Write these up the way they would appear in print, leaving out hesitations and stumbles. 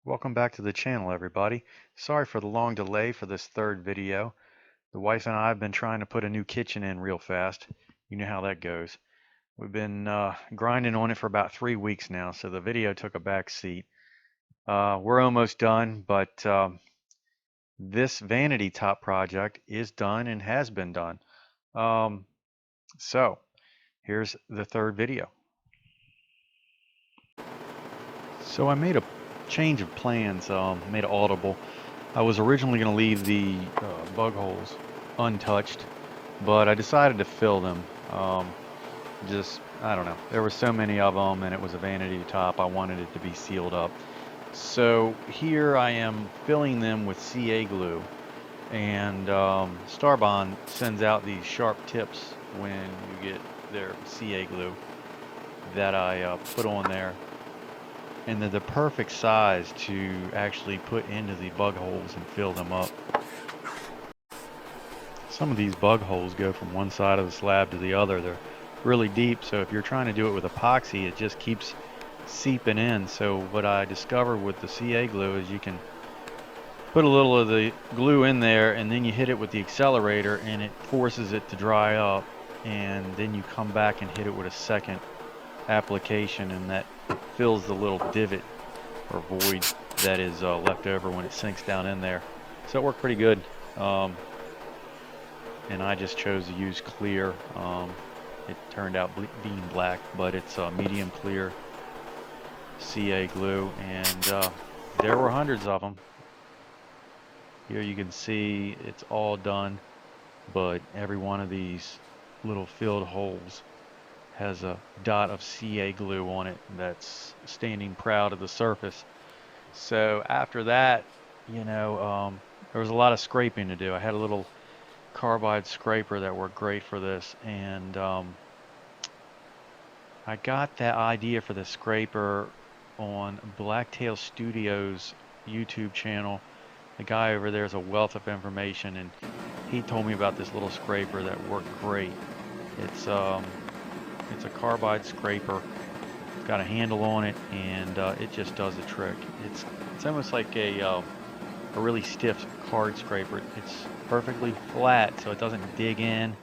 Welcome back to the channel, everybody. Sorry for the long delay for this third video. The wife and I have been trying to put a new kitchen in real fast. You know how that goes. We've been grinding on it for about 3 weeks now, so the video took a back seat. We're almost done, but this vanity top project is done and has been done. Um, so here's the third video. So I made a change of plans, made it audible. I was originally going to leave the bug holes untouched, but I decided to fill them. I don't know. There were so many of them, and it was a vanity top. I wanted it to be sealed up. So here I am filling them with CA glue, and Starbond sends out these sharp tips when you get their CA glue that I put on there. And they're the perfect size to actually put into the bug holes and fill them up. Some of these bug holes go from one side of the slab to the other. They're really deep, so if you're trying to do it with epoxy, it just keeps seeping in. So what I discovered with the CA glue is you can put a little of the glue in there, and then you hit it with the accelerator and it forces it to dry up, and then you come back and hit it with a second application, and that fills the little divot or void that is left over when it sinks down in there. So it worked pretty good. And I just chose to use clear. It turned out being black, but it's medium clear CA glue, and there were hundreds of them. Here you can see it's all done, but every one of these little filled holes has a dot of CA glue on it that's standing proud of the surface. So after that, there was a lot of scraping to do. I had a little carbide scraper that worked great for this, and I got that idea for the scraper on Blacktail Studios YouTube channel. The guy over there is a wealth of information, and he told me about this little scraper that worked great. It's a carbide scraper. It's got a handle on it, and it just does the trick. It's almost like a really stiff card scraper. It's perfectly flat, so it doesn't dig in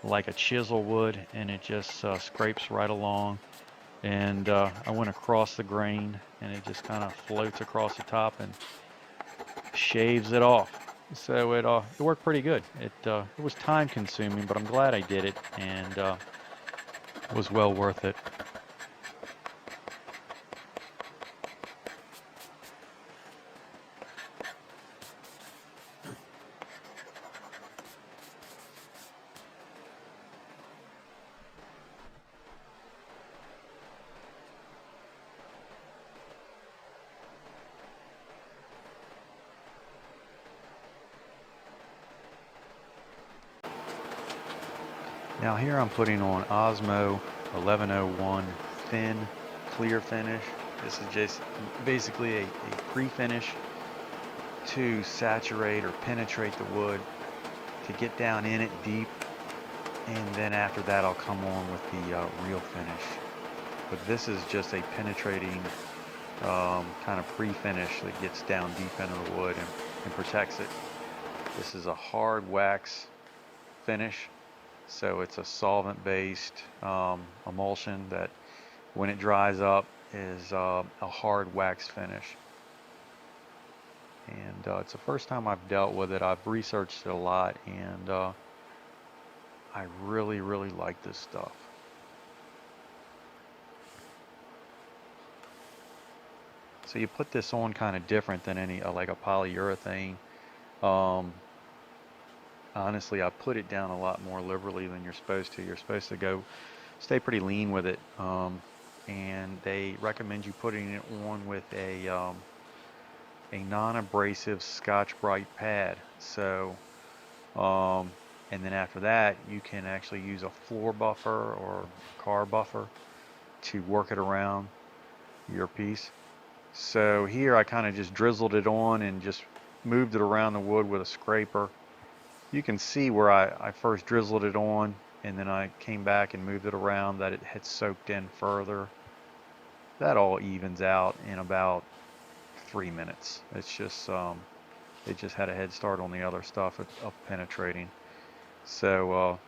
like a chisel would, and it just scrapes right along. And I went across the grain, and it just kind of floats across the top and shaves it off. So it worked pretty good. It was time consuming, but I'm glad I did it, and it was well worth it. Now here I'm putting on Osmo 1101 thin clear finish. This is just basically a pre-finish to saturate or penetrate the wood, to get down in it deep, and then after that I'll come on with the real finish. But this is just a penetrating kind of pre-finish that gets down deep into the wood and protects it. This is a hard wax finish. So it's a solvent-based emulsion that, when it dries up, is a hard wax finish. And it's the first time I've dealt with it. I've researched it a lot, and I really, really like this stuff. So you put this on kind of different than any like a polyurethane. Honestly, I put it down a lot more liberally than you're supposed to. You're supposed to stay pretty lean with it, and they recommend you putting it on with a non-abrasive Scotchbrite pad. So, and then after that, you can actually use a floor buffer or car buffer to work it around your piece. So here I kind of just drizzled it on and just moved it around the wood with a scraper. You can see where I first drizzled it on, and then I came back and moved it around, that it had soaked in further. That all evens out in about 3 minutes. It's just it just had a head start on the other stuff of penetrating. So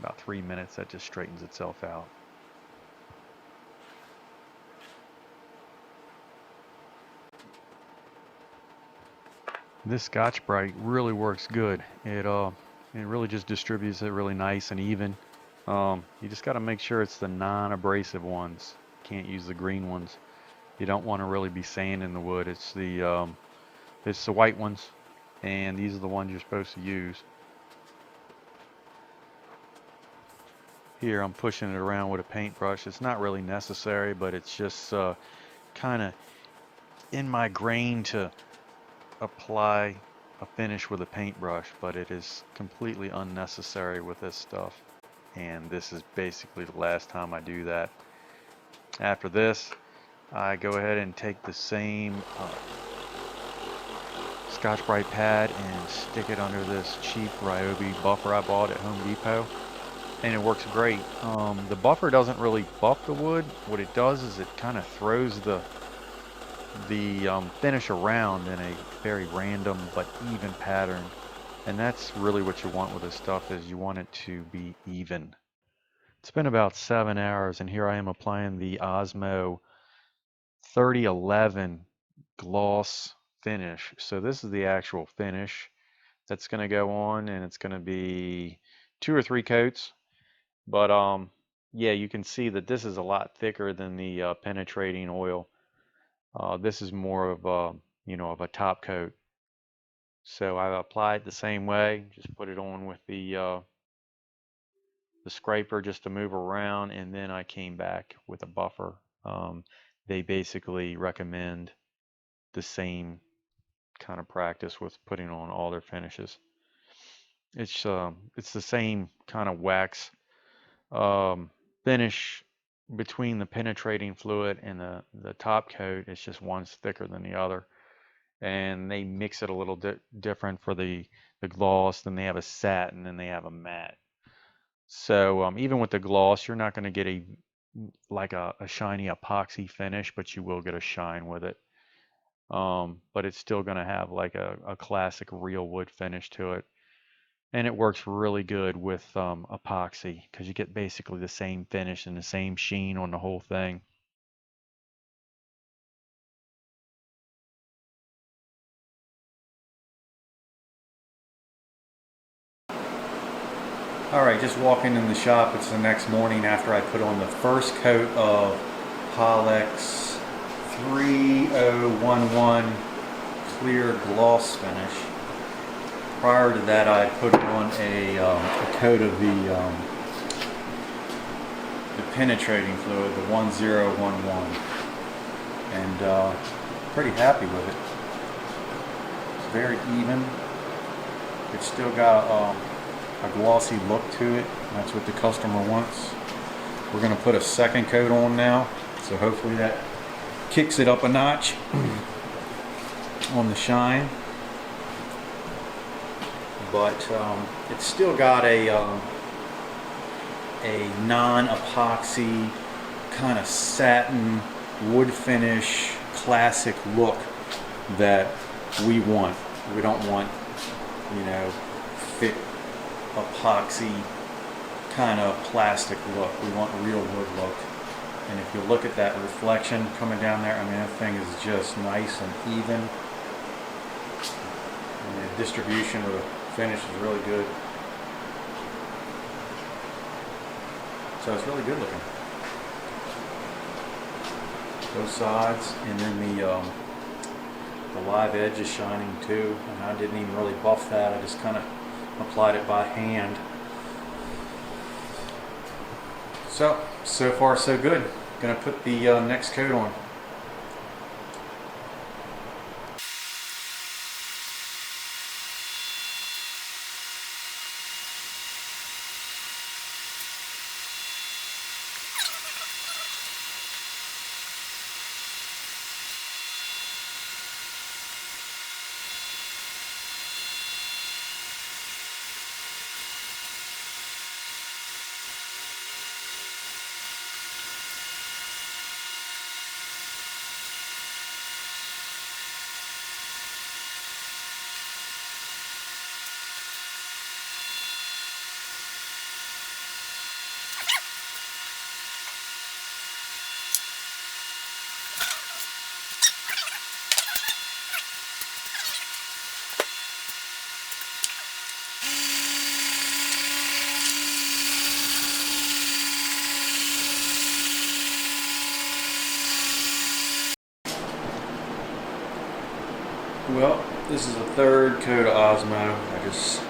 about 3 minutes, that just straightens itself out. This Scotchbrite really works good. It really just distributes it really nice and even. You just got to make sure it's the non-abrasive ones. Can't use the green ones. You don't want to really be sanding the wood. It's the white ones, and these are the ones you're supposed to use. Here I'm pushing it around with a paintbrush. It's not really necessary, but it's just kind of in my grain to apply a finish with a paintbrush, but it is completely unnecessary with this stuff. And this is basically the last time I do that. After this, I go ahead and take the same Scotchbrite pad and stick it under this cheap Ryobi buffer I bought at Home Depot, and it works great. The buffer doesn't really buff the wood. What it does is it kind of throws the finish around in a very random but even pattern, and that's really what you want with this stuff, is you want it to be even. It's been about 7 hours, and here I am applying the Osmo 3011 gloss finish. So this is the actual finish that's going to go on, and it's going to be 2 or 3 coats. But yeah, you can see that this is a lot thicker than the penetrating oil. This is more of a, of a top coat. So I applied the same way, just put it on with the scraper just to move around, and then I came back with a buffer. They basically recommend the same kind of practice with putting on all their finishes. It's the same kind of wax finish between the penetrating fluid and the top coat. It's just one's thicker than the other, and they mix it a little different for the gloss. Then they have a satin, and they have a matte. So even with the gloss, you're not going to get a shiny epoxy finish, but you will get a shine with it. But it's still going to have like a classic real wood finish to it. And it works really good with epoxy, because you get basically the same finish and the same sheen on the whole thing. Alright, just walking in the shop. It's the next morning after I put on the first coat of Polex 3011 clear gloss finish. Prior to that, I put on a coat of the penetrating fluid, the 1011, and pretty happy with it. It's very even. It's still got a glossy look to it. That's what the customer wants. We're going to put a second coat on now, so hopefully that kicks it up a notch on the shine. But it's still got a non-epoxy kind of satin wood finish classic look that we want. We don't want, thick epoxy kind of plastic look. We want a real wood look. And if you look at that reflection coming down there, I mean, that thing is just nice and even. And the distribution of the finish is really good. So it's really good looking. Both sides, and then the live edge is shining too. And I didn't even really buff that. I just kind of applied it by hand. So far so good. Gonna put the next coat on. Well, this is a third coat of Osmo. I just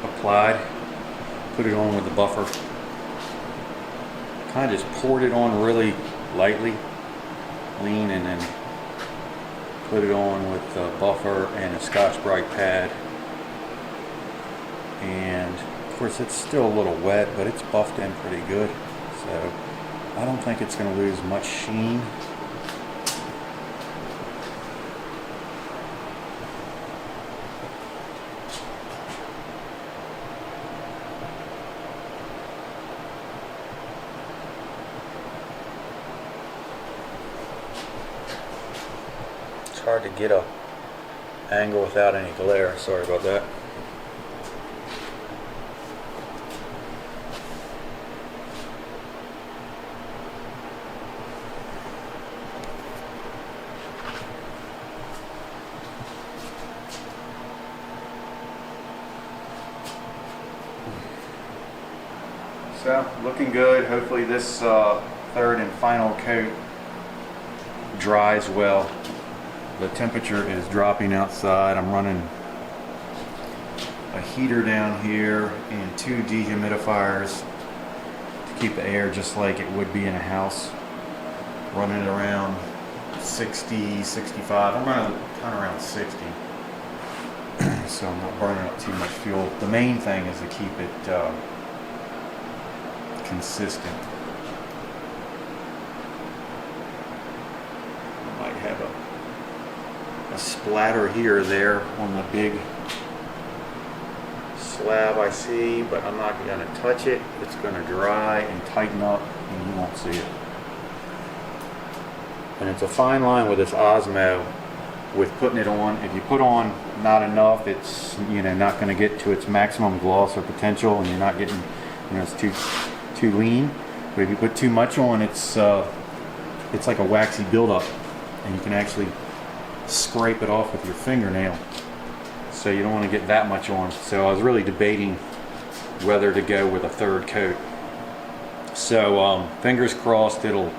applied, put it on with the buffer. Kind of just poured it on really lightly, lean, and then put it on with the buffer and a Scotchbrite pad. And of course it's still a little wet, but it's buffed in pretty good. So I don't think it's going to lose much sheen. It's hard to get a angle without any glare. Sorry about that. So, looking good. Hopefully this third and final coat dries well. The temperature is dropping outside. I'm running a heater down here and 2 dehumidifiers to keep the air just like it would be in a house. Running it around 60, 65. I'm running kind of around 60. So I'm not burning up too much fuel. The main thing is to keep it consistent. I might have a splatter here or there on the big slab I see, but I'm not going to touch it. It's going to dry and tighten up and you won't see it. And it's a fine line with this Osmo with putting it on. If you put on not enough, it's not going to get to its maximum gloss or potential, and you're not getting, it's too lean. But if you put too much on, it's like a waxy buildup, and you can actually scrape it off with your fingernail. So you don't want to get that much on. So I was really debating whether to go with a third coat. So fingers crossed it'll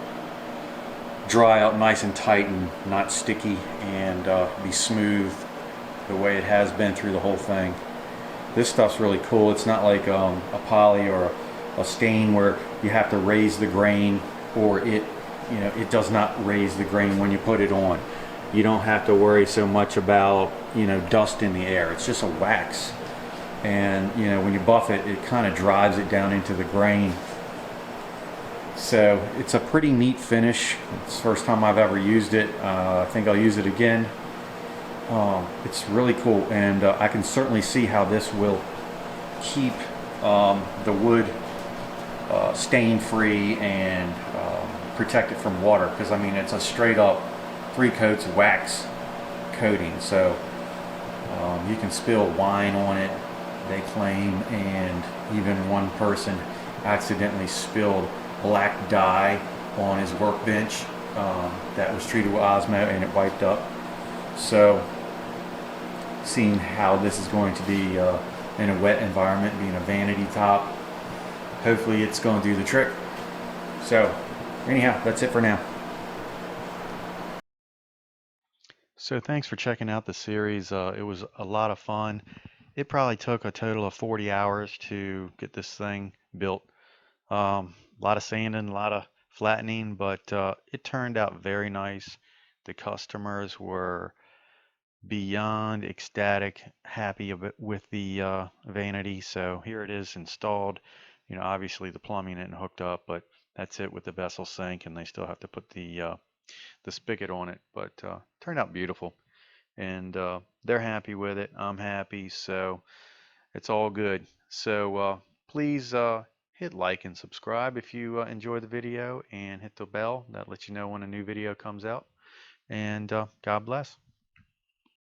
dry out nice and tight and not sticky, and be smooth the way it has been through the whole thing. This stuff's really cool. It's not like a poly or a stain where you have to raise the grain, or it does not raise the grain when you put it on. You don't have to worry so much about dust in the air. It's just a wax, and when you buff it, it kind of drives it down into the grain. So it's a pretty neat finish. It's the first time I've ever used it. I think I'll use it again. It's really cool, and I can certainly see how this will keep the wood stain free and protect it from water, because I mean it's a straight up 3 coats wax coating. So you can spill wine on it, they claim, and even one person accidentally spilled black dye on his workbench that was treated with Osmo, and it wiped up. So seeing how this is going to be in a wet environment, being a vanity top, hopefully it's going to do the trick. So anyhow, that's it for now. So thanks for checking out the series. It was a lot of fun. It probably took a total of 40 hours to get this thing built. A lot of sanding, a lot of flattening, but it turned out very nice. The customers were beyond ecstatic, happy with the vanity. So here it is installed. Obviously the plumbing isn't hooked up, but that's it with the vessel sink, and they still have to put the spigot on it. But turned out beautiful, and they're happy with it. I'm happy, so it's all good. So please hit like and subscribe if you enjoy the video, and hit the bell that lets you know when a new video comes out. And God bless.